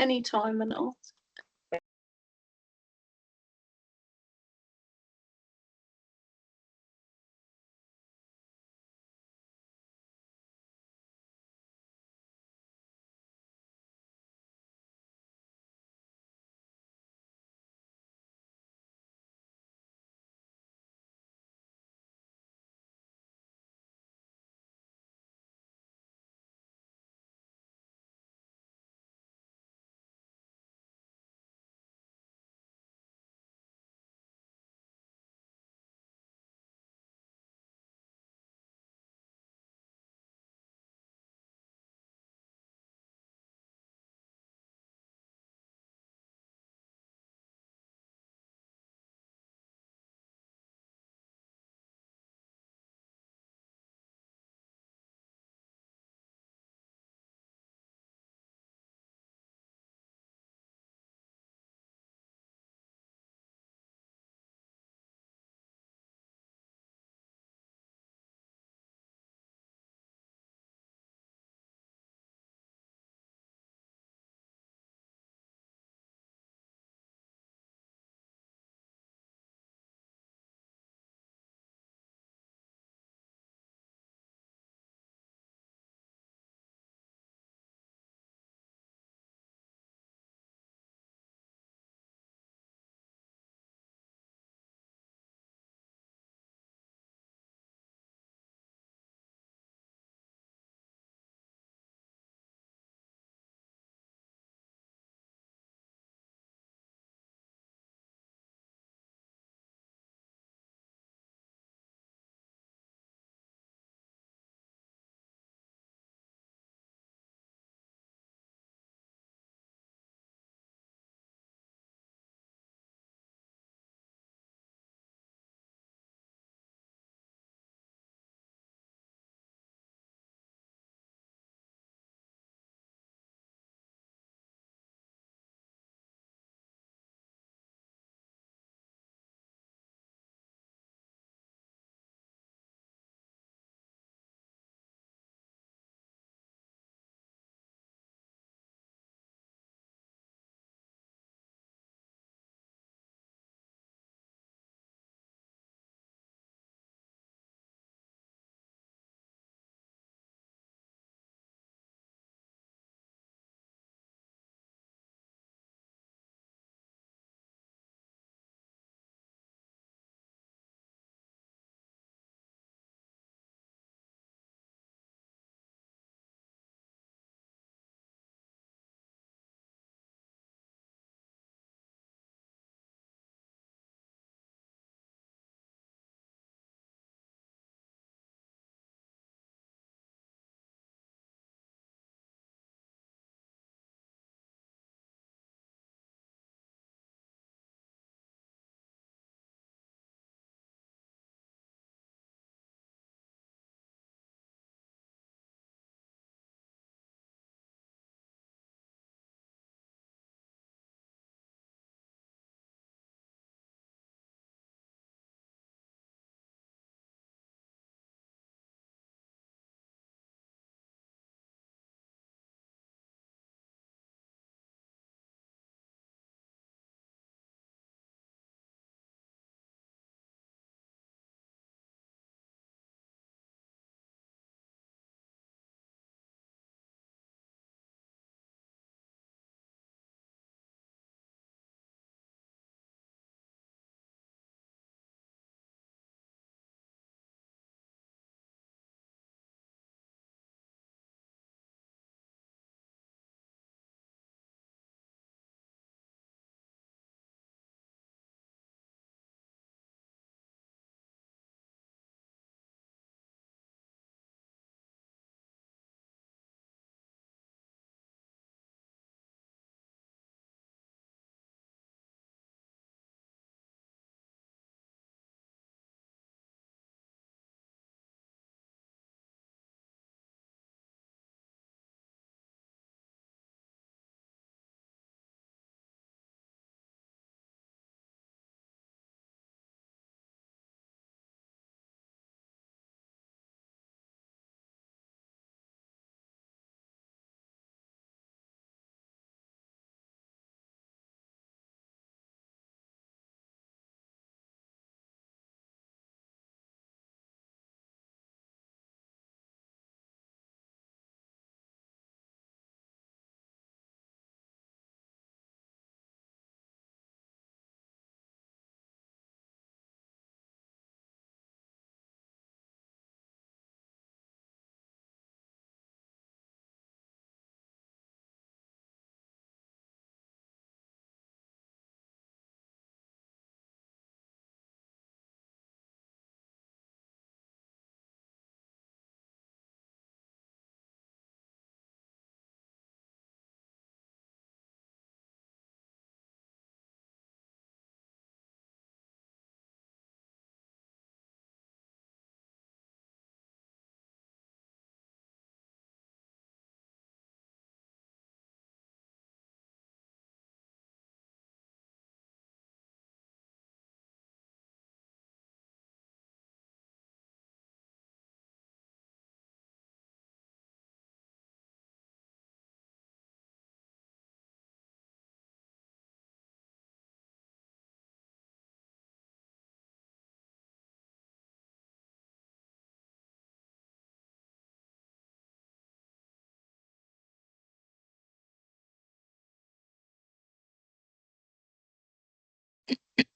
any time and ask.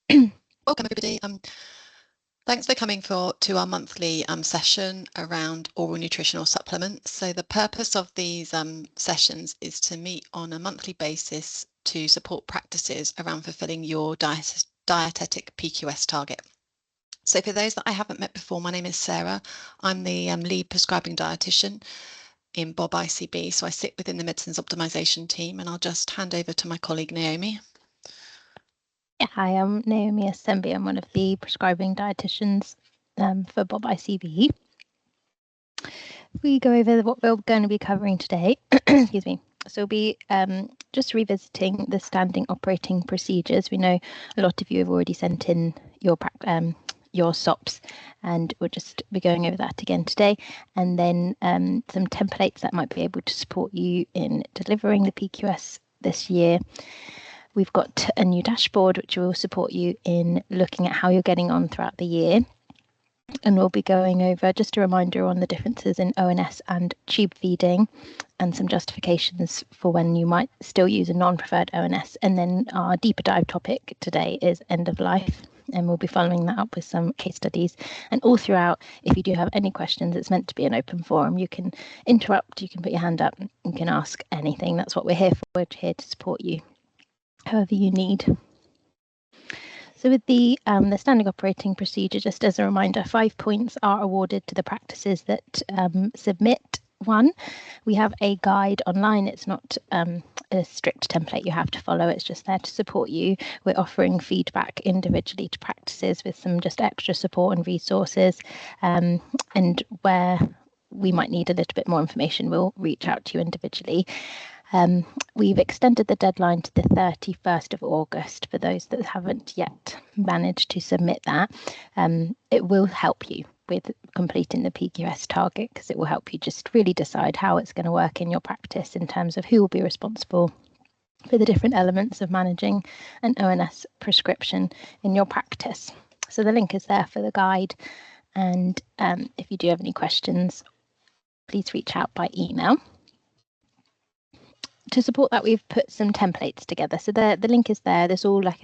Welcome everybody. Thanks for coming to our monthly session around oral nutritional supplements. So the purpose of these sessions is to meet on a monthly basis to support practices around fulfilling your dietetic PQS target. So for those that I haven't met before, my name is Sarah. I'm the lead prescribing dietitian in Bob ICB. So I sit within the medicines optimization team, and I'll just hand over to my colleague Naomi. Yeah, hi, I'm Naomi Assembi. I'm one of the prescribing dietitians for Bob ICB. We go over what we're going to be covering today. Excuse me. So we'll be just revisiting the standing operating procedures. We know a lot of you have already sent in your SOPs, and we'll just be going over that again today. And then some templates that might be able to support you in delivering the PQS this year. We've got a new dashboard which will support you in looking at how you're getting on throughout the year. And we'll be going over just a reminder on the differences in ONS and tube feeding and some justifications for when you might still use a non-preferred ONS. And then our deeper dive topic today is end of life. And we'll be following that up with some case studies. And all throughout, if you do have any questions, it's meant to be an open forum. You can interrupt, you can put your hand up, you can ask anything. That's what we're here for. We're here to support you however you need. So with the standing operating procedure, just as a reminder, 5 points are awarded to the practices that submit one. We have a guide online. It's not a strict template you have to follow. It's just there to support you. We're offering feedback individually to practices with some just extra support and resources. And where we might need a little bit more information, we'll reach out to you individually. We've extended the deadline to the 31st of August for those that haven't yet managed to submit that. It will help you with completing the PQS target because it will help you just really decide how it's going to work in your practice in terms of who will be responsible for the different elements of managing an ONS prescription in your practice. So the link is there for the guide. And if you do have any questions, please reach out by email. To support that, we've put some templates together. So the link is there. There's all like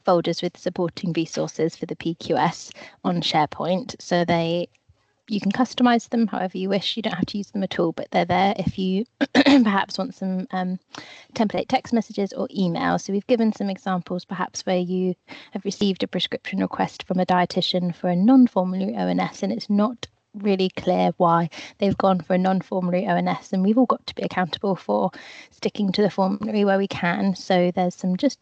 folders with supporting resources for the PQS on SharePoint. So you can customize them however you wish. You don't have to use them at all, but they're there if you perhaps want some template text messages or emails. So we've given some examples perhaps where you have received a prescription request from a dietitian for a non-formulary ONS and it's not really clear why they've gone for a non-formulary ONS, and we've all got to be accountable for sticking to the formulary where we can. So there's some just,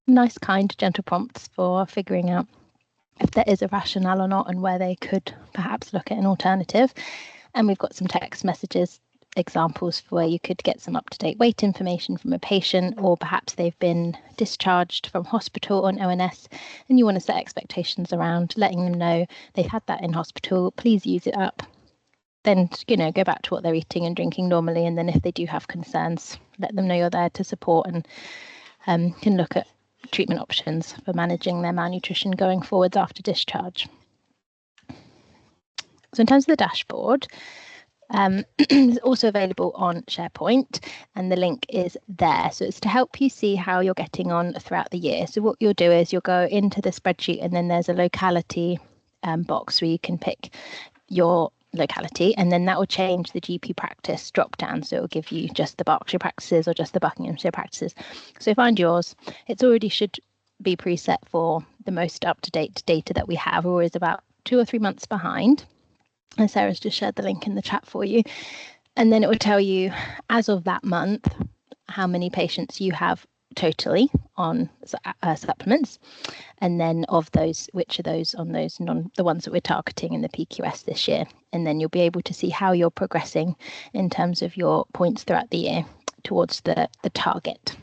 nice, kind, gentle prompts for figuring out if there is a rationale or not and where they could perhaps look at an alternative. And we've got some text messages examples for where you could get some up-to-date weight information from a patient, or perhaps they've been discharged from hospital on ONS and you want to set expectations around letting them know they've had that in hospital, please use it up. Then, go back to what they're eating and drinking normally. And then if they do have concerns, let them know you're there to support and can look at treatment options for managing their malnutrition going forwards after discharge. So in terms of the dashboard, it's also available on SharePoint and the link is there. So it's to help you see how you're getting on throughout the year. So what you'll do is you'll go into the spreadsheet and then there's a locality box where you can pick your locality, and then that will change the GP practice drop down. So it will give you just the Berkshire practices or just the Buckinghamshire practices. So find yours. It's already should be preset for the most up-to-date data that we have. We're always about 2 or 3 months behind. And Sarah's just shared the link in the chat for you. And then it will tell you, as of that month, how many patients you have totally on supplements. And then of those, which are those on those the ones that we're targeting in the PQS this year. And then you'll be able to see how you're progressing in terms of your points throughout the year towards the target.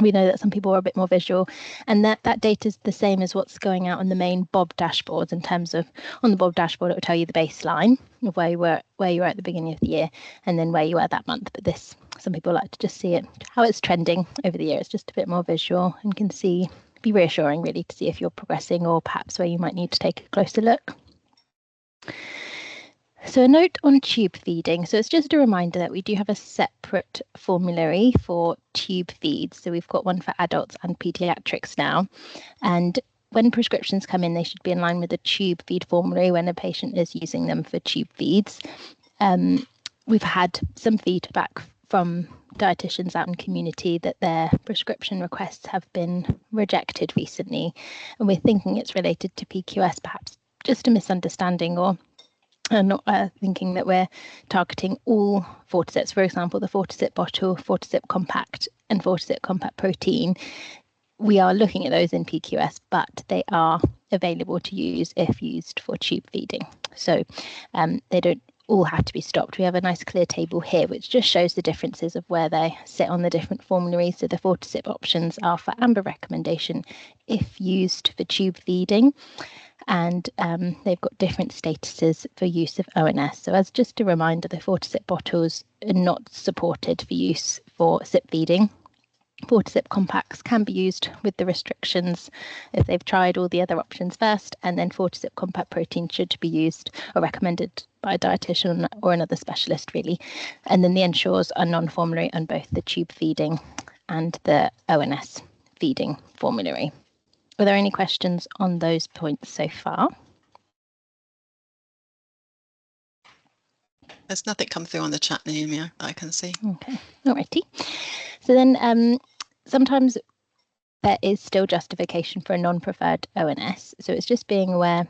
We know that some people are a bit more visual, and that data is the same as what's going out on the main Bob dashboards. In terms of on the Bob dashboard, it will tell you the baseline of where you were at the beginning of the year, and then where you were that month. But some people like to just see it, how it's trending over the year. It's just a bit more visual and can be reassuring really to see if you're progressing or perhaps where you might need to take a closer look. So a note on tube feeding. So it's just a reminder that we do have a separate formulary for tube feeds. So we've got one for adults and pediatrics now. And when prescriptions come in, they should be in line with the tube feed formulary when a patient is using them for tube feeds. We've had some feedback from dietitians out in community that their prescription requests have been rejected recently. And we're thinking it's related to PQS, perhaps just a misunderstanding or not thinking that we're targeting all Fortisets. For example, the Fortiset bottle, Fortiset compact and Fortiset compact protein. We are looking at those in PQS, but they are available to use if used for tube feeding. So they don't all have to be stopped. We have a nice clear table here which just shows the differences of where they sit on the different formularies. So the Fortisip options are for amber recommendation if used for tube feeding, and they've got different statuses for use of ONS. So as just a reminder, the Fortisip bottles are not supported for use for sip feeding. Fortisip compacts can be used with the restrictions if they've tried all the other options first, and then Fortisip compact protein should be used or recommended by a dietitian or another specialist really. And then the ensures are non-formulary on both the tube feeding and the ONS feeding formulary. Are there any questions on those points so far? There's nothing come through on the chat, Naomi, I can see. Okay, alrighty. So then sometimes there is still justification for a non-preferred ONS. So it's just being aware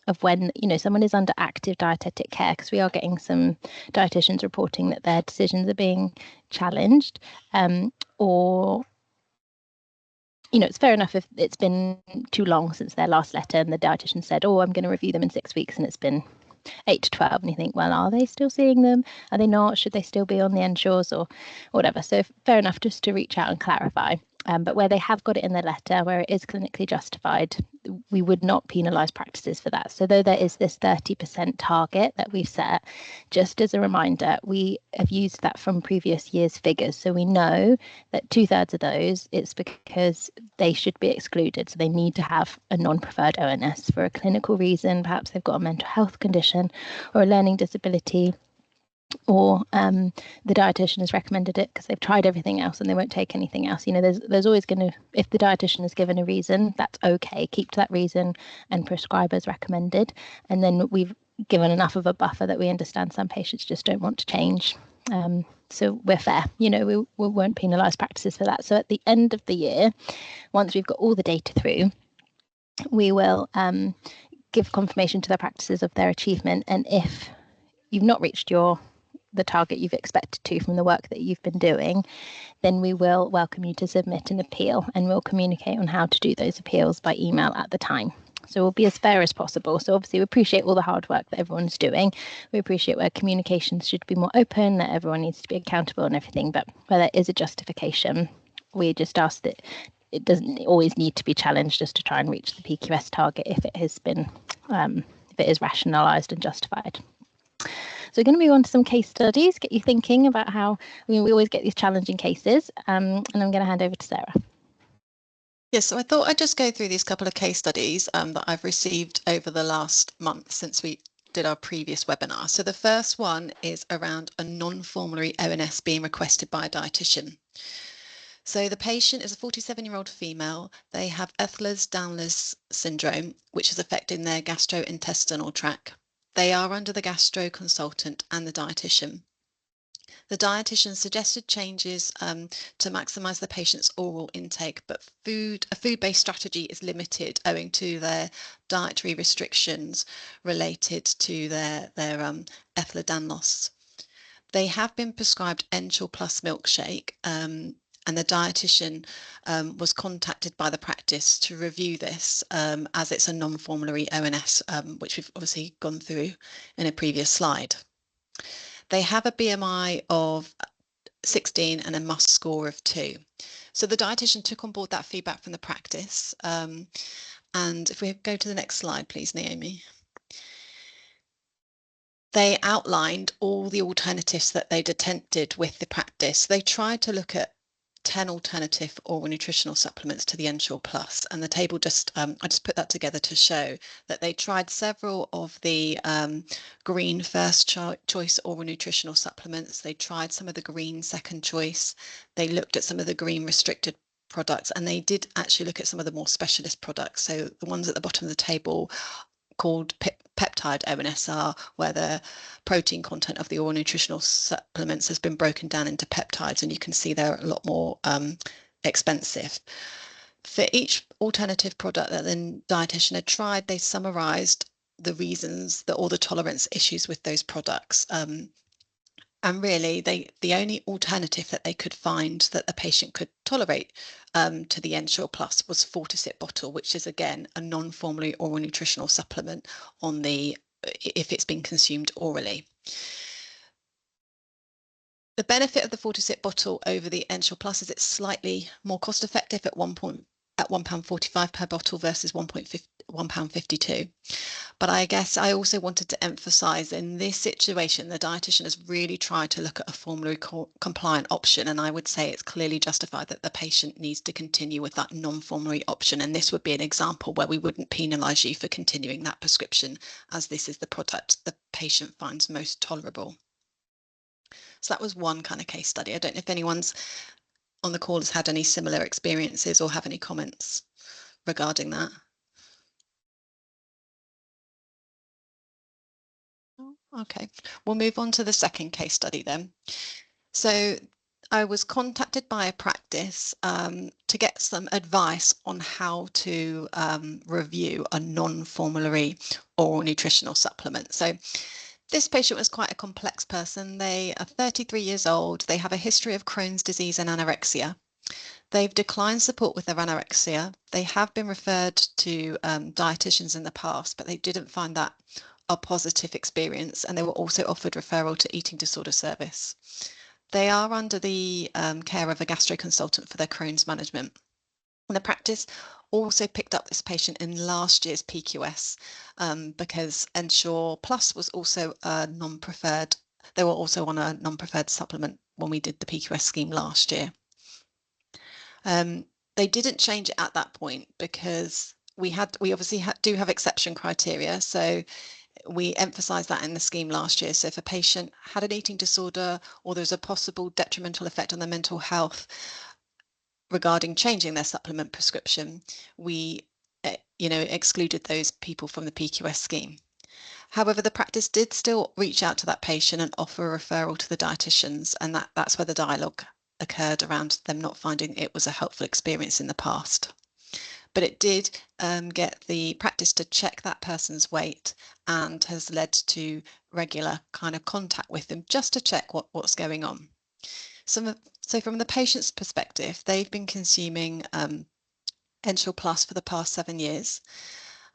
of when someone is under active dietetic care, because we are getting some dietitians reporting that their decisions are being challenged, or it's fair enough if it's been too long since their last letter and the dietitian said, oh, I'm going to review them in 6 weeks, and it's been 8 to 12, and you think, well, are they still seeing them? Are they not? Should they still be on the ensures or whatever? So fair enough just to reach out and clarify. But where they have got it in their letter, where it is clinically justified, we would not penalise practices for that. So though there is this 30% target that we've set, just as a reminder, we have used that from previous year's figures. So we know that 2/3 of those, it's because they should be excluded. So they need to have a non-preferred ONS for a clinical reason. Perhaps they've got a mental health condition or a learning disability, or the dietitian has recommended it because they've tried everything else and they won't take anything else. There's always going to, if the dietitian has given a reason, that's okay. Keep to that reason and prescribe as recommended. And then we've given enough of a buffer that we understand some patients just don't want to change. So we're fair, we won't penalise practices for that. So at the end of the year, once we've got all the data through, we will give confirmation to the practices of their achievement. And if you've not reached the target you've expected to from the work that you've been doing, then we will welcome you to submit an appeal, and we'll communicate on how to do those appeals by email at the time. So we'll be as fair as possible. So obviously we appreciate all the hard work that everyone's doing. We appreciate where communications should be more open, that everyone needs to be accountable and everything, but where there is a justification, we just ask that it doesn't always need to be challenged just to try and reach the PQS target if it has been, if it is rationalised and justified. So we're going to move on to some case studies, get you thinking about how we always get these challenging cases, and I'm going to hand over to Sarah. Yes, so I thought I'd just go through these couple of case studies that I've received over the last month since we did our previous webinar. So the first one is around a non-formulary ONS being requested by a dietitian. So the patient is a 47-year-old female. They have Ehlers-Danlos syndrome, which is affecting their gastrointestinal tract. They are under the gastro consultant and the dietitian. The dietitian suggested changes to maximise the patient's oral intake, but a food-based strategy is limited owing to their dietary restrictions related to their Ehlers-Danlos. They have been prescribed Ensure Plus milkshake, and the dietitian was contacted by the practice to review this as it's a non-formulary ONS, which we've obviously gone through in a previous slide. They have a BMI of 16 and a must score of 2. So the dietitian took on board that feedback from the practice. And if we go to the next slide, please, Naomi. They outlined all the alternatives that they'd attempted with the practice. They tried to look at 10 alternative oral nutritional supplements to the Ensure Plus, and the table just I just put that together to show that they tried several of the green first choice oral nutritional supplements. They tried some of the green second choice. They looked at some of the green restricted products, and they did actually look at some of the more specialist products. So the ones at the bottom of the table called peptide ONS, where the protein content of the oral nutritional supplements has been broken down into peptides, and you can see they're a lot more expensive. For each alternative product that the dietitian had tried, they summarized the reasons that all the tolerance issues with those products. And really, the only alternative that they could find that the patient could tolerate to the Ensure Plus was Fortisip bottle, which is again a non-formulary oral nutritional supplement on the if it's been consumed orally. The benefit of the Fortisip bottle over the Ensure Plus is it's slightly more cost effective at £1.45 per bottle versus £1.52. But I guess I also wanted to emphasize in this situation, the dietitian has really tried to look at a formulary compliant option. And I would say it's clearly justified that the patient needs to continue with that non-formulary option. And this would be an example where we wouldn't penalize you for continuing that prescription, as this is the product the patient finds most tolerable. So that was one kind of case study. I don't know if anyone's on the call has had any similar experiences or have any comments regarding that. Okay, we'll move on to the second case study then. So I was contacted by a practice to get some advice on how to review a non-formulary oral nutritional supplement. So this patient was quite a complex person. They are 33 years old. They have a history of Crohn's disease and anorexia. They've declined support with their anorexia. They have been referred to dietitians in the past, but they didn't find that a positive experience, and they were also offered referral to eating disorder service. They are under the care of a gastro consultant for their Crohn's management. And the practice also picked up this patient in last year's PQS because Ensure Plus was also a non-preferred. They were also on a non-preferred supplement when we did the PQS scheme last year. They didn't change it at that point because we obviously do have exception criteria. So we emphasised that in the scheme last year. So if a patient had an eating disorder or there's a possible detrimental effect on their mental health regarding changing their supplement prescription, we excluded those people from the PQS scheme. However, the practice did still reach out to that patient and offer a referral to the dietitians, and that's where the dialogue occurred around them not finding it was a helpful experience in the past. But it did get the practice to check that person's weight and has led to regular kind of contact with them just to check what's going on. So from the patient's perspective, they've been consuming Ensure Plus for the past 7 years.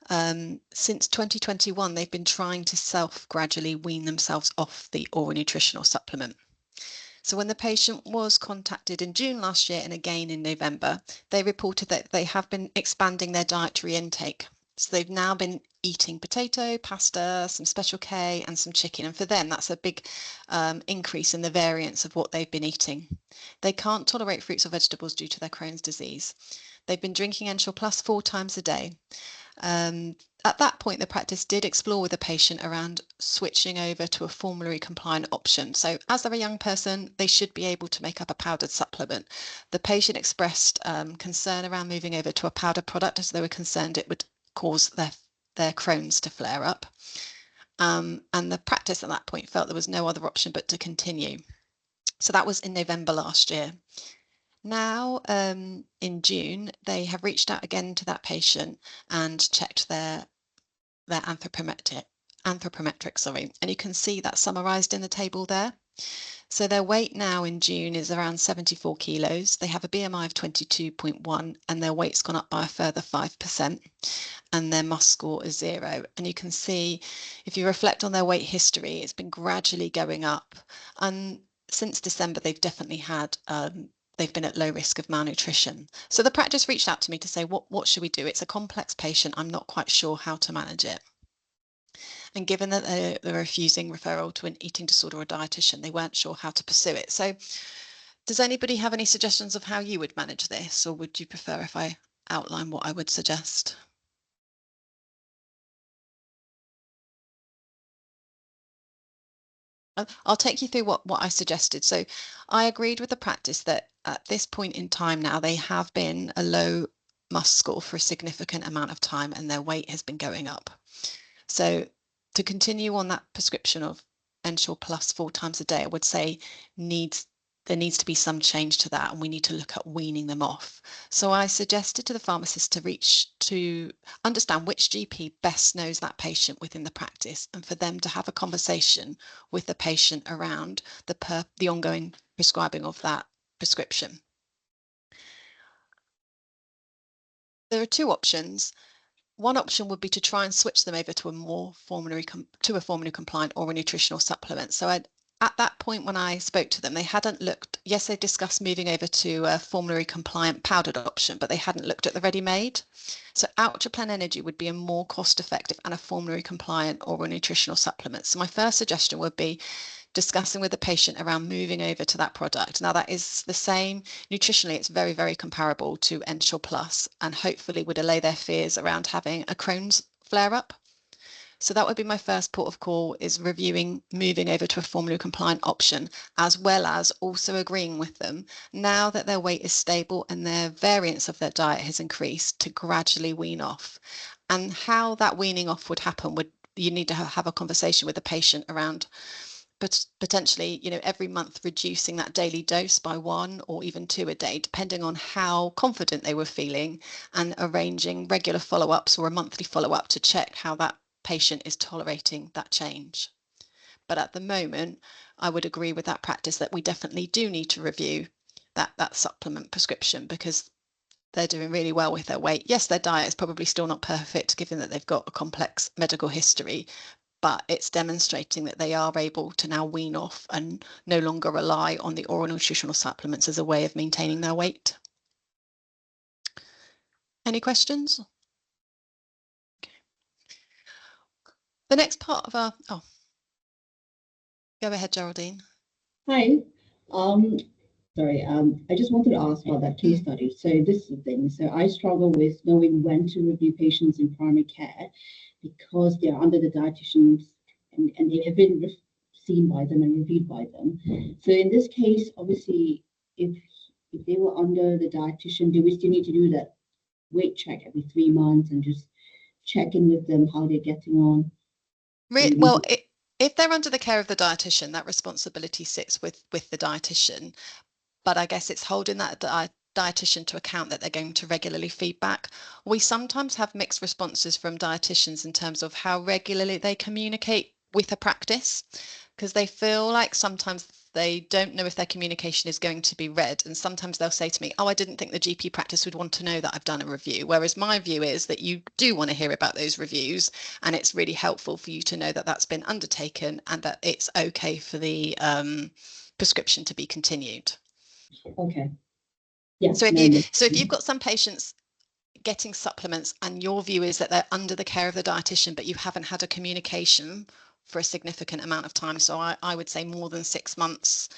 Since 2021, they've been trying to gradually wean themselves off the oral nutritional supplement. So when the patient was contacted in June last year and again in November, they reported that they have been expanding their dietary intake. So they've now been eating potato, pasta, some Special K and some chicken. And for them, that's a big increase in the variance of what they've been eating. They can't tolerate fruits or vegetables due to their Crohn's disease. They've been drinking Ensure Plus 4 times a day. At that point, the practice did explore with the patient around switching over to a formulary compliant option. So as they're a young person, they should be able to make up a powdered supplement. The patient expressed concern around moving over to a powder product as they were concerned it would cause their Crohn's to flare up. And the practice at that point felt there was no other option but to continue. So that was in November last year. Now, in June, they have reached out again to that patient and checked their anthropometrics, and you can see that summarized in the table there. So their weight now in June is around 74 kilos. They have a BMI of 22.1 and their weight's gone up by a further 5%, and their MUS score is 0. And you can see, if you reflect on their weight history, it's been gradually going up. And since December, they've definitely had they've been at low risk of malnutrition. So the practice reached out to me to say, what should we do? It's a complex patient. I'm not quite sure how to manage it. And given that they're refusing referral to an eating disorder or dietitian, they weren't sure how to pursue it. So Does anybody have any suggestions of how you would manage this, or would you prefer if I outline what I would suggest? I'll take you through what I suggested. So I agreed with the practice that at this point in time now, they have been a low MUST score for a significant amount of time and their weight has been going up. So to continue on that prescription of Ensure Plus 4 times a day, I would say there needs to be some change to that, and we need to look at weaning them off. So I suggested to the pharmacist to understand which GP best knows that patient within the practice, and for them to have a conversation with the patient around the ongoing prescribing of that prescription. There are two options. One option would be to try and switch them over to a formulary compliant oral nutritional supplement. So at that point when I spoke to them, they hadn't looked, yes, they discussed moving over to a formulary compliant powdered option, but they hadn't looked at the ready-made. So Ultraplan Energy would be a more cost-effective and a formulary compliant oral nutritional supplement. So my first suggestion would be discussing with the patient around moving over to that product. Now that is the same nutritionally, it's very, very comparable to Ensure Plus, and hopefully would allay their fears around having a Crohn's flare up. So that would be my first port of call, is reviewing moving over to a formulary compliant option, as well as also agreeing with them now that their weight is stable and their variance of their diet has increased to gradually wean off. And how that weaning off would happen would you need to have a conversation with the patient around, but potentially, every month reducing that daily dose by 1 or even 2 a day, depending on how confident they were feeling, and arranging regular follow-ups or a monthly follow-up to check how that patient is tolerating that change. But at the moment, I would agree with that practice that we definitely do need to review that supplement prescription, because they're doing really well with their weight. Yes, their diet is probably still not perfect given that they've got a complex medical history, but it's demonstrating that they are able to now wean off and no longer rely on the oral nutritional supplements as a way of maintaining their weight. Any questions? Okay. The next part of our, go ahead, Geraldine. Hi. Sorry, I just wanted to ask about that case study. So this is the thing. So I struggle with knowing when to review patients in primary care because they're under the dietitians and they have been seen by them and reviewed by them. So in this case, obviously, if they were under the dietitian, do we still need to do that weight check every 3 months and just check in with them how they're getting on? Well, if they're under the care of the dietitian, that responsibility sits with the dietitian. But I guess it's holding that dietitian to account that they're going to regularly feedback. We sometimes have mixed responses from dietitians in terms of how regularly they communicate with a practice, because they feel like sometimes they don't know if their communication is going to be read. And sometimes they'll say to me, oh, I didn't think the GP practice would want to know that I've done a review. Whereas my view is that you do want to hear about those reviews. And it's really helpful for you to know that that's been undertaken and that it's okay for the prescription to be continued. Okay. Yeah. So if you've got some patients getting supplements and your view is that they're under the care of the dietitian, but you haven't had a communication for a significant amount of time, so I would say more than 6 months,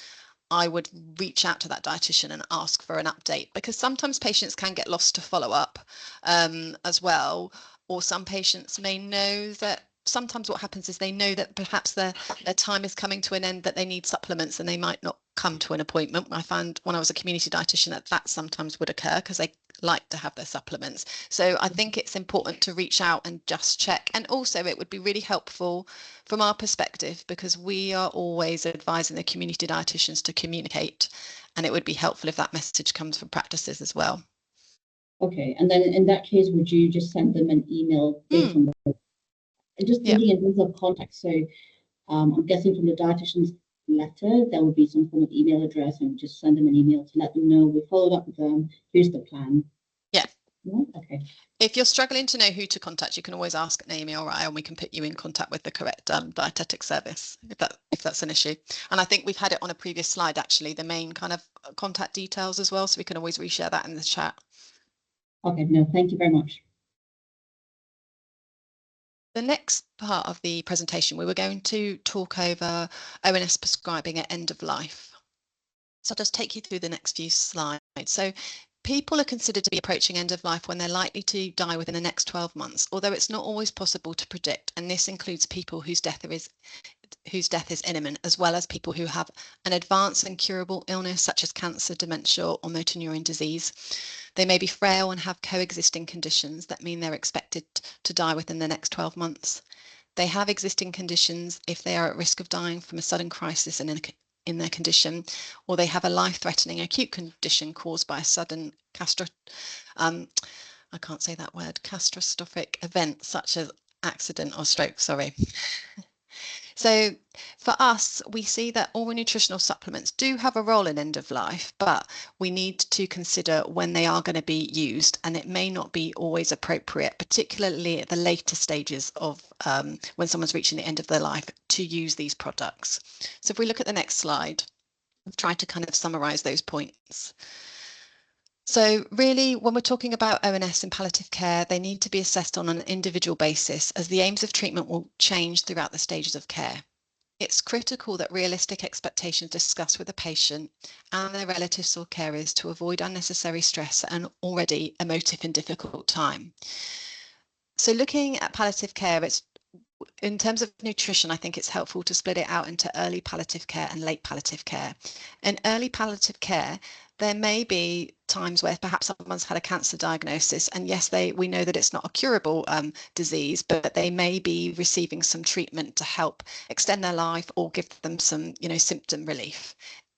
I would reach out to that dietitian and ask for an update, because sometimes patients can get lost to follow up as well, or some patients may know that sometimes what happens is they know that perhaps their time is coming to an end, that they need supplements, and they might not come to an appointment. I found when I was a community dietitian that sometimes would occur because they like to have their supplements. So I think it's important to reach out and just check. And also it would be really helpful from our perspective, because we are always advising the community dietitians to communicate, and it would be helpful if that message comes from practices as well. Okay, and then in that case, would you just send them an email based on the, and just thinking in terms of contact? So I'm guessing from the dietitian's letter, there will be some form of email address, and just send them an email to let them know we followed up with them. Here's the plan. Yeah. Okay. If you're struggling to know who to contact, you can always ask Naomi or I, and we can put you in contact with the correct dietetic service if that's an issue. And I think we've had it on a previous slide, actually, the main kind of contact details as well, so we can always reshare that in the chat. Okay, no, thank you very much. The next part of the presentation, we were going to talk over ONS prescribing at end of life. So I'll just take you through the next few slides. So people are considered to be approaching end of life when they're likely to die within the next 12 months, although it's not always possible to predict. And this includes people whose death is imminent, as well as people who have an advanced and curable illness such as cancer, dementia, or motor neuron disease. They may be frail and have coexisting conditions that mean they're expected to die within the next 12 months. They have existing conditions if they are at risk of dying from a sudden crisis in their condition, or they have a life-threatening acute condition caused by a sudden catastrophic event such as accident or stroke, sorry. So for us, we see that oral nutritional supplements do have a role in end of life, but we need to consider when they are going to be used, and it may not be always appropriate, particularly at the later stages of when someone's reaching the end of their life, to use these products. So if we look at the next slide, I've tried to kind of summarize those points. So really, when we're talking about ONS and palliative care, they need to be assessed on an individual basis, as the aims of treatment will change throughout the stages of care. It's critical that realistic expectations are discussed with the patient and their relatives or carers to avoid unnecessary stress and already emotive and difficult time. So looking at palliative care, in terms of nutrition, I think it's helpful to split it out into early palliative care and late palliative care. In early palliative care, there may be times where perhaps someone's had a cancer diagnosis, and yes, we know that it's not a curable disease, but they may be receiving some treatment to help extend their life or give them some, symptom relief.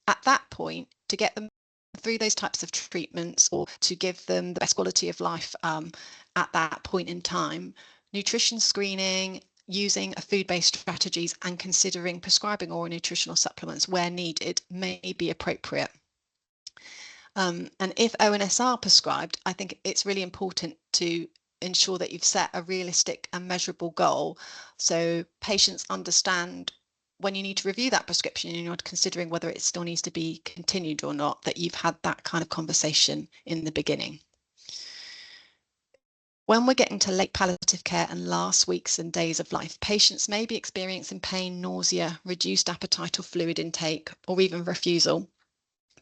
At that point, to get them through those types of treatments or to give them the best quality of life at that point in time, nutrition screening, using food-based strategies, and considering prescribing oral nutritional supplements where needed may be appropriate. And if ONS are prescribed, I think it's really important to ensure that you've set a realistic and measurable goal, so patients understand when you need to review that prescription and you're considering whether it still needs to be continued or not, that you've had that kind of conversation in the beginning. When we're getting to late palliative care and last weeks and days of life, patients may be experiencing pain, nausea, reduced appetite or fluid intake, or even refusal.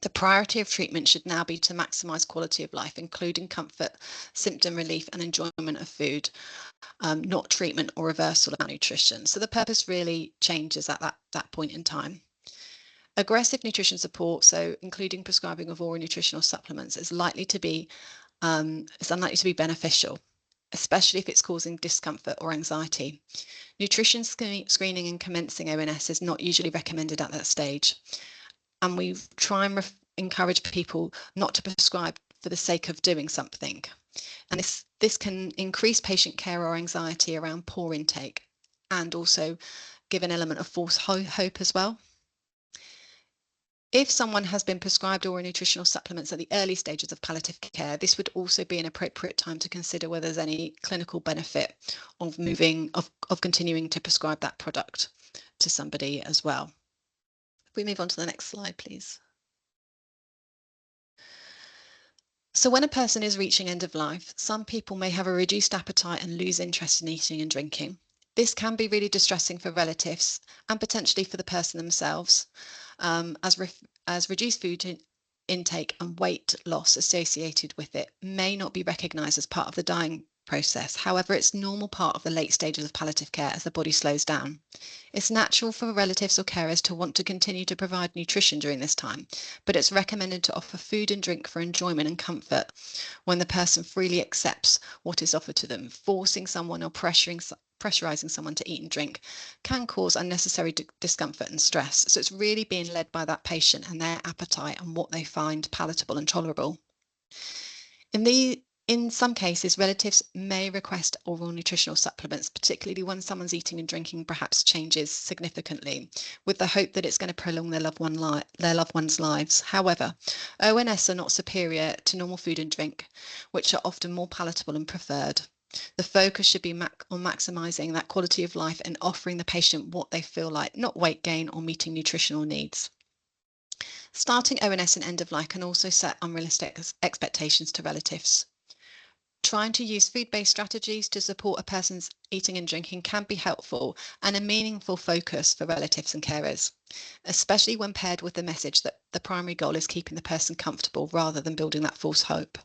The priority of treatment should now be to maximise quality of life, including comfort, symptom relief and enjoyment of food, not treatment or reversal of malnutrition. So the purpose really changes at that point in time. Aggressive nutrition support, so including prescribing of oral nutritional supplements, is unlikely to be beneficial, especially if it's causing discomfort or anxiety. Nutrition screening and commencing ONS is not usually recommended at that stage. And we try and encourage people not to prescribe for the sake of doing something. And this can increase patient care or anxiety around poor intake, and also give an element of false hope as well. If someone has been prescribed oral nutritional supplements at the early stages of palliative care, this would also be an appropriate time to consider whether there's any clinical benefit of continuing to prescribe that product to somebody as well. If we move on to the next slide, please. So when a person is reaching end of life, some people may have a reduced appetite and lose interest in eating and drinking. This can be really distressing for relatives and potentially for the person themselves, as reduced food intake and weight loss associated with it may not be recognised as part of the dying process. However, it's a normal part of the late stages of palliative care as the body slows down. It's natural for relatives or carers to want to continue to provide nutrition during this time, but it's recommended to offer food and drink for enjoyment and comfort when the person freely accepts what is offered to them. Forcing someone or pressurizing someone to eat and drink can cause unnecessary discomfort and stress. So it's really being led by that patient and their appetite and what they find palatable and tolerable. In some cases, relatives may request oral nutritional supplements, particularly when someone's eating and drinking perhaps changes significantly, with the hope that it's going to prolong their loved one's lives. However, ONS are not superior to normal food and drink, which are often more palatable and preferred. The focus should be on maximising that quality of life and offering the patient what they feel like, not weight gain or meeting nutritional needs. Starting ONS and end of life can also set unrealistic expectations to relatives. Trying to use food-based strategies to support a person's eating and drinking can be helpful and a meaningful focus for relatives and carers, especially when paired with the message that the primary goal is keeping the person comfortable rather than building that false hope.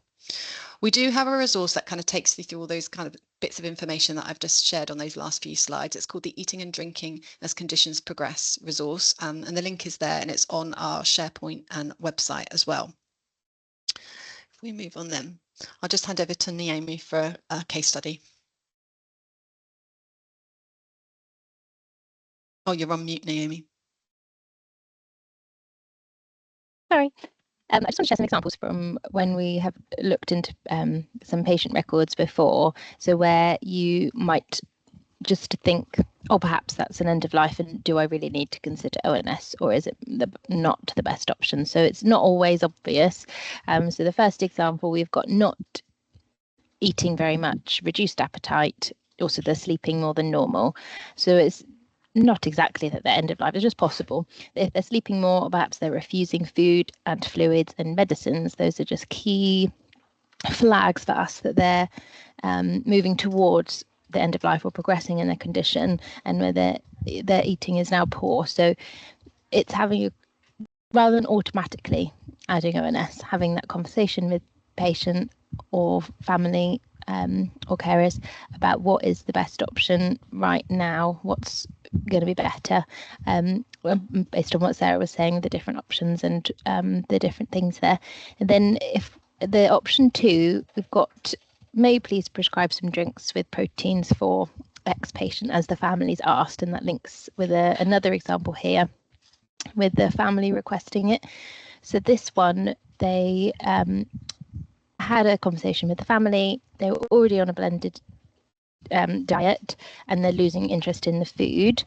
We do have a resource that kind of takes you through all those kind of bits of information that I've just shared on those last few slides. It's called the Eating and Drinking as Conditions Progress resource, and the link is there and it's on our SharePoint and website as well. If we move on then, I'll just hand over to Naomi for a case study. Oh, you're on mute, Naomi. Sorry. I just want to share some examples from when we have looked into some patient records before. So where you might just think, oh, perhaps that's an end of life, and do I really need to consider ONS, or is it not the best option? So it's not always obvious. So the first example, we've got not eating very much, reduced appetite, also they're sleeping more than normal. So it's not exactly that they're end of life, it's just possible. If they're sleeping more, perhaps they're refusing food and fluids and medicines. Those are just key flags for us that they're moving towards the end of life or progressing in their condition, and where their eating is now poor. So it's having, rather than automatically adding ONS, having that conversation with patient or family or carers about what is the best option right now, what's going to be better, based on what Sarah was saying, the different options and the different things there. And then if the option 2, we've got, may you please prescribe some drinks with proteins for X patient, as the family's asked, and that links with another example here with the family requesting it. So this one, they had a conversation with the family. They were already on a blended diet and they're losing interest in the food.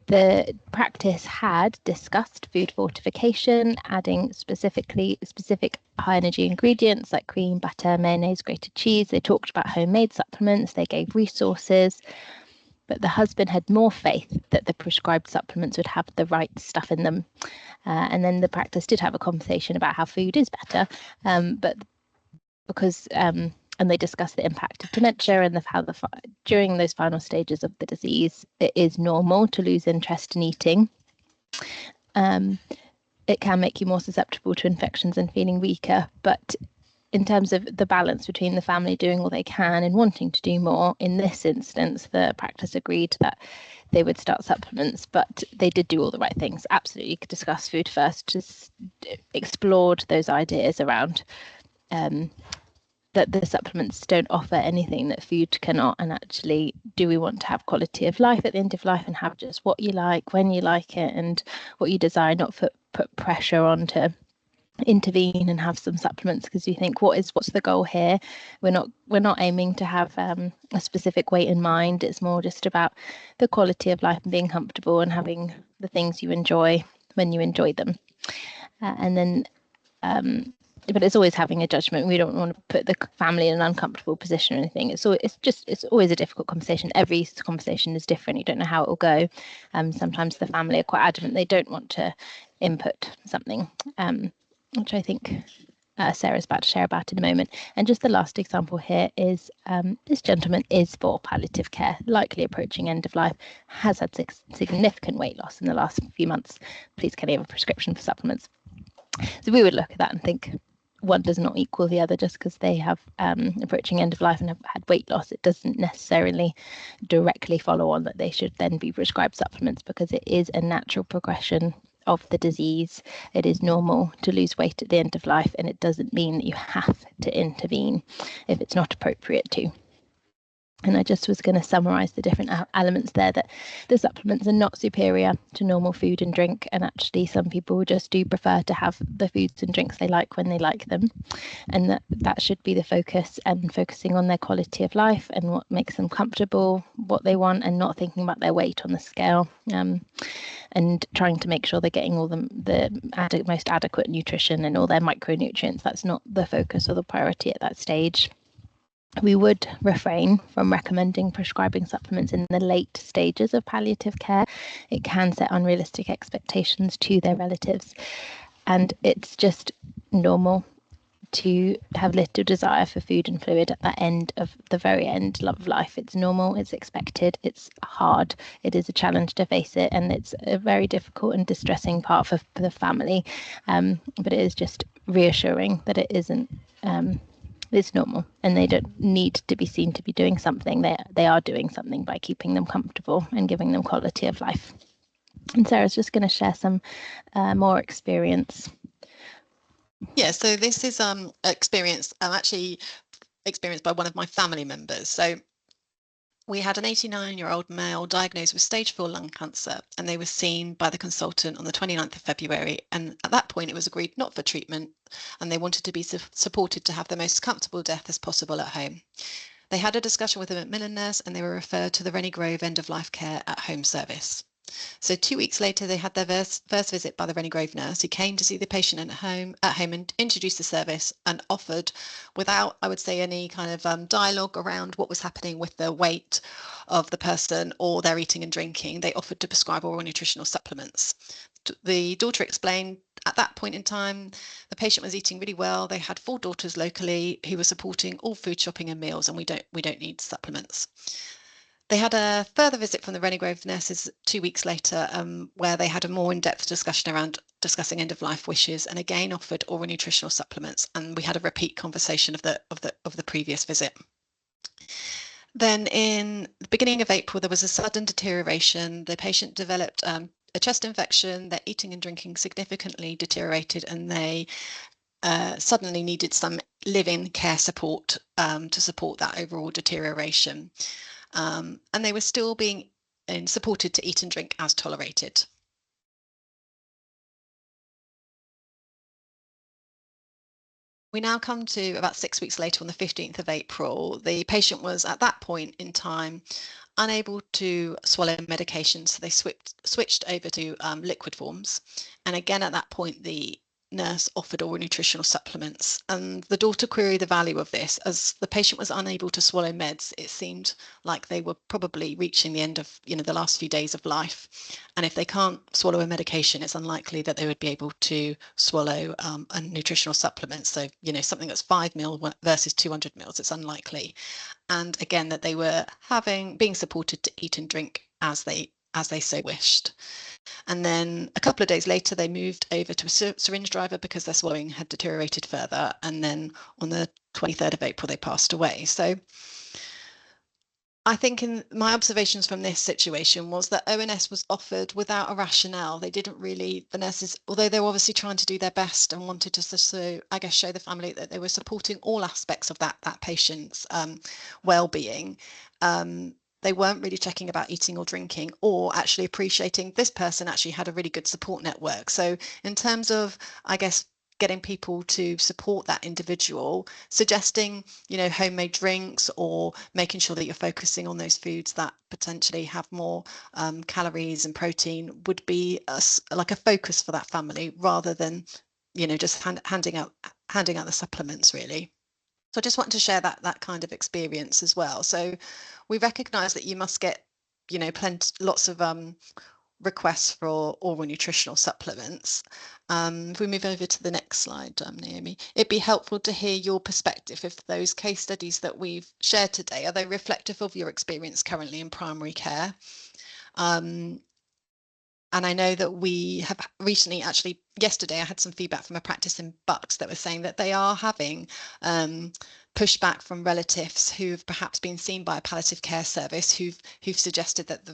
The practice had discussed food fortification, adding specific high energy ingredients like cream, butter, mayonnaise, grated cheese. They talked about homemade supplements. They gave resources. But the husband had more faith that the prescribed supplements would have the right stuff in them. And then the practice did have a conversation about how food is better, but because and they discussed the impact of dementia and how during those final stages of the disease, it is normal to lose interest in eating. It can make you more susceptible to infections and feeling weaker, but in terms of the balance between the family doing all they can and wanting to do more, in this instance, the practice agreed that they would start supplements, but they did do all the right things. Absolutely discuss food first, just explored those ideas around that the supplements don't offer anything that food cannot, and actually, do we want to have quality of life at the end of life and have just what you like, when you like it, and what you desire, not put pressure on to intervene and have some supplements because you think what's the goal here. We're not aiming to have a specific weight in mind. It's more just about the quality of life and being comfortable and having the things you enjoy when you enjoy them. And then but it's always having a judgment. We don't want to put the family in an uncomfortable position or anything. It's always a difficult conversation. Every conversation is different. You don't know how it will go. Sometimes the family are quite adamant they don't want to input something, which I think Sarah's about to share about in a moment. And just the last example here is this gentleman is for palliative care, likely approaching end of life, has had significant weight loss in the last few months. Please can he have a prescription for supplements? So we would look at that and think one does not equal the other. Just because they have approaching end of life and have had weight loss, it doesn't necessarily directly follow on that they should then be prescribed supplements, because it is a natural progression of the disease. It is normal to lose weight at the end of life, and it doesn't mean that you have to intervene if it's not appropriate to. And I just was going to summarise the different elements there, that the supplements are not superior to normal food and drink, and actually some people just do prefer to have the foods and drinks they like when they like them, and that should be the focus, and focusing on their quality of life and what makes them comfortable, what they want, and not thinking about their weight on the scale, and trying to make sure they're getting all the most adequate nutrition and all their micronutrients. That's not the focus or the priority at that stage. We would refrain from recommending prescribing supplements in the late stages of palliative care. It can set unrealistic expectations to their relatives, and it's just normal to have little desire for food and fluid at that end of the very end of life. It's normal, it's expected, it's hard, it is a challenge to face it, and it's a very difficult and distressing part for the family. But it is just reassuring that it isn't, it's normal, and they don't need to be seen to be doing something. They are doing something by keeping them comfortable and giving them quality of life. And Sarah's just going to share some more experience. Yeah, so this is experience actually experienced by one of my family members. So we had an 89-year-old male diagnosed with stage 4 lung cancer, and they were seen by the consultant on the 29th of February. And at that point, it was agreed not for treatment, and they wanted to be supported to have the most comfortable death as possible at home. They had a discussion with a Macmillan nurse, and they were referred to the Rennie Grove End of Life Care at Home service. So 2 weeks later, they had their first visit by the Rennie Grove nurse, who came to see the patient at home and introduced the service and offered, without, I would say, any kind of dialogue around what was happening with the weight of the person or their eating and drinking, they offered to prescribe oral nutritional supplements. The daughter explained at that point in time, the patient was eating really well. They had 4 daughters locally who were supporting all food shopping and meals, and we don't need supplements. They had a further visit from the Rennie Grove nurses 2 weeks later, where they had a more in-depth discussion around discussing end-of-life wishes, and again offered oral nutritional supplements. And we had a repeat conversation of the previous visit. Then in the beginning of April, there was a sudden deterioration. The patient developed a chest infection. Their eating and drinking significantly deteriorated, and they suddenly needed some live-in care support to support that overall deterioration. And they were still being supported to eat and drink as tolerated. We now come to about 6 weeks later, on the 15th of April. The patient was at that point in time unable to swallow medication, so they switched over to liquid forms. And again, at that point, the nurse offered oral nutritional supplements, and the daughter queried the value of this. As the patient was unable to swallow meds, it seemed like they were probably reaching the end of the last few days of life, and if they can't swallow a medication, it's unlikely that they would be able to swallow a nutritional supplement. So something that's 5 mil versus 200 mils, it's unlikely. And again, that they were being supported to eat and drink as they so wished. And then a couple of days later, they moved over to a syringe driver because their swallowing had deteriorated further. And then on the 23rd of April, they passed away. So I think in my observations from this situation was that ONS was offered without a rationale. They didn't really, the nurses, although they were obviously trying to do their best and wanted to, I guess, show the family that they were supporting all aspects of that patient's well-being. They weren't really checking about eating or drinking, or actually appreciating this person actually had a really good support network. So in terms of, I guess, getting people to support that individual, suggesting, homemade drinks, or making sure that you're focusing on those foods that potentially have more calories and protein, would be like a focus for that family, rather than, just handing out the supplements, really. So I just want to share that kind of experience as well. So we recognise that you must get, lots of requests for oral nutritional supplements. If we move over to the next slide, Naomi, it'd be helpful to hear your perspective. If those case studies that we've shared today, are they reflective of your experience currently in primary care? And I know that we have recently, actually yesterday, I had some feedback from a practice in Bucks that was saying that they are having pushback from relatives who've perhaps been seen by a palliative care service who've suggested that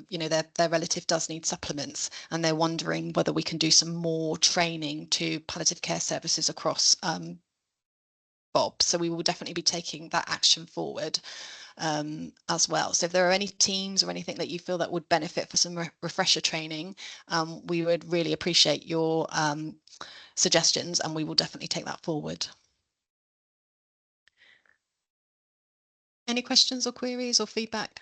their relative does need supplements, and they're wondering whether we can do some more training to palliative care services across Bob. So we will definitely be taking that action forward as well. So if there are any teams or anything that you feel that would benefit for some refresher training, we would really appreciate your suggestions, and we will definitely take that forward. Any questions or queries or feedback?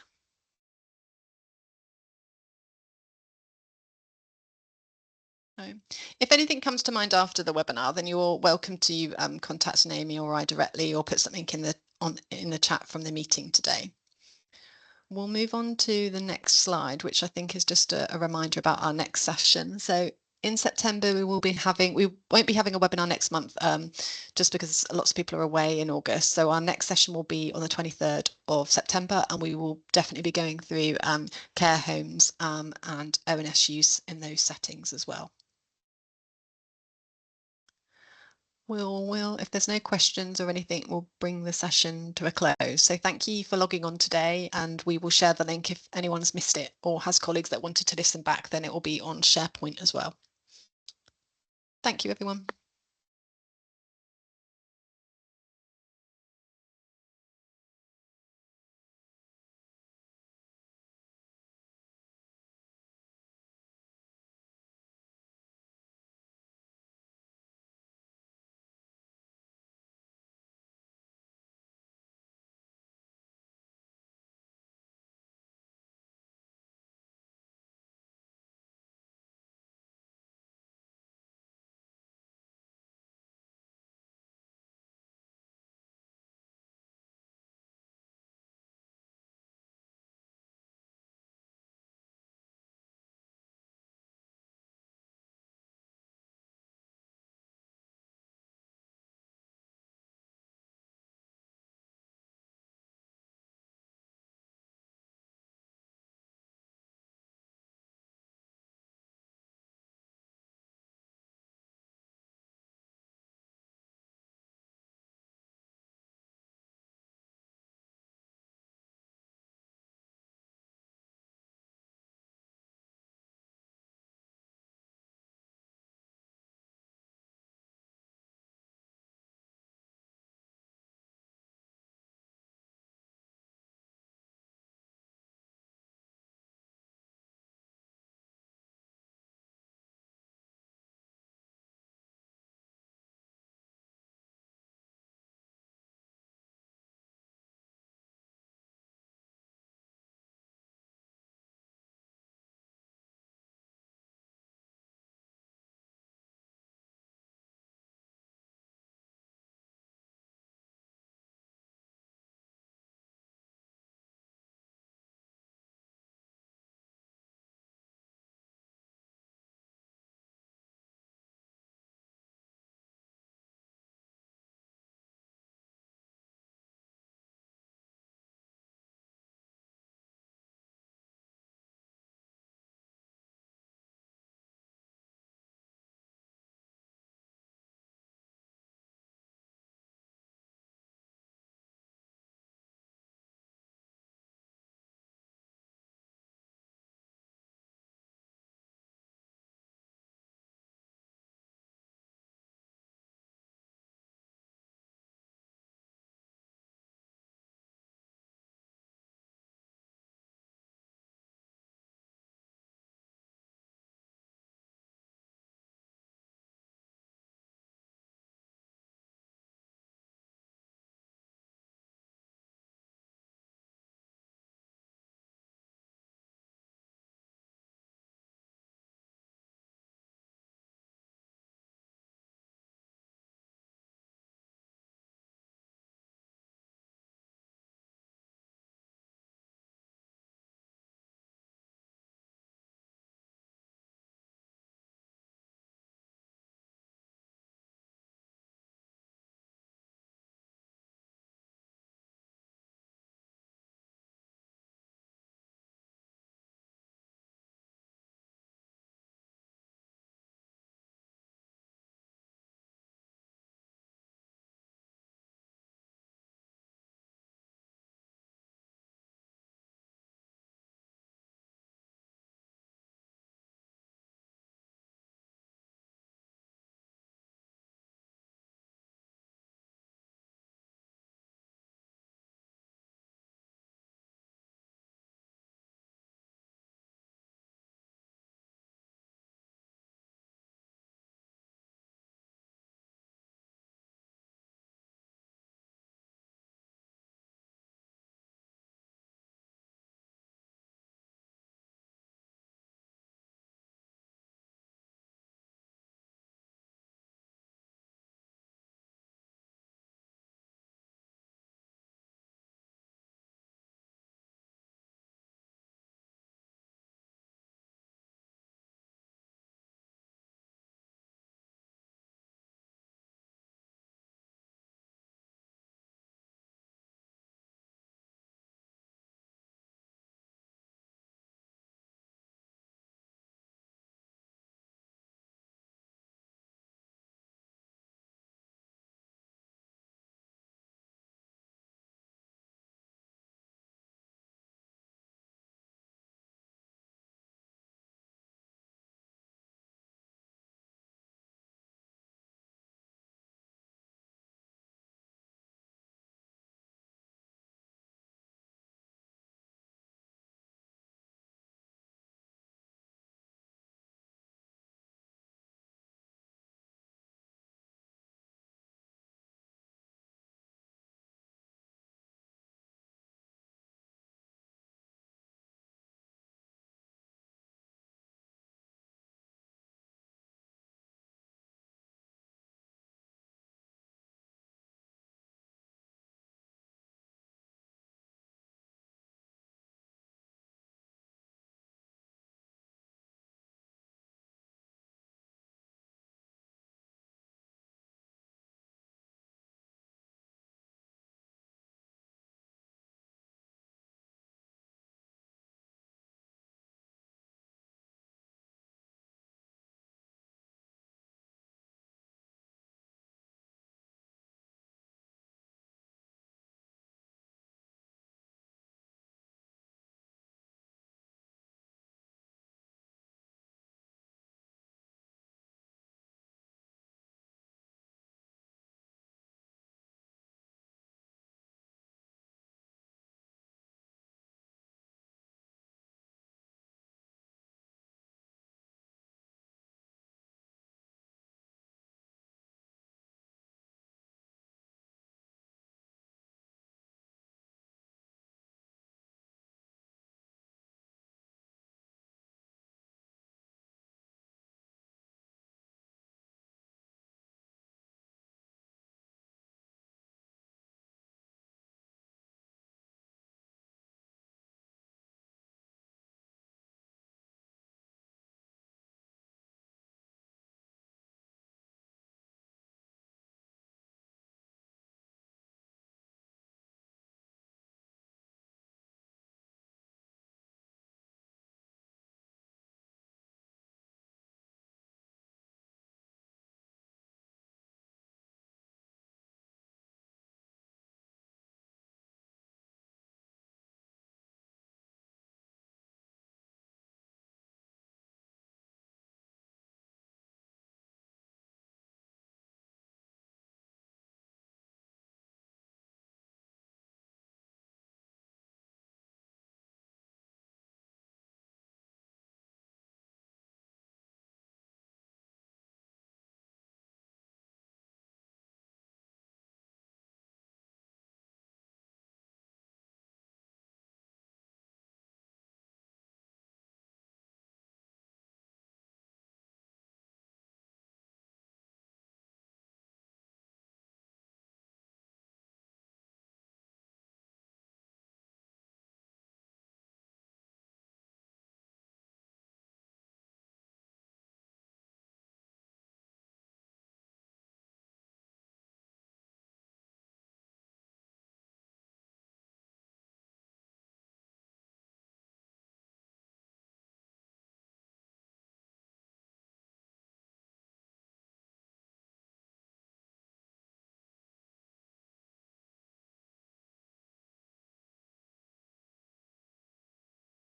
No. If anything comes to mind after the webinar, then you're welcome to contact Naomi or I directly, or put something in the chat from the meeting today. We'll move on to the next slide, which I think is just a reminder about our next session. So in September we won't be having a webinar next month, just because lots of people are away in August. So our next session will be on the 23rd of September, and we will definitely be going through care homes and ONS use in those settings as well. If there's no questions or anything, we'll bring the session to a close. So thank you for logging on today, and we will share the link if anyone's missed it or has colleagues that wanted to listen back, then it will be on SharePoint as well. Thank you, everyone.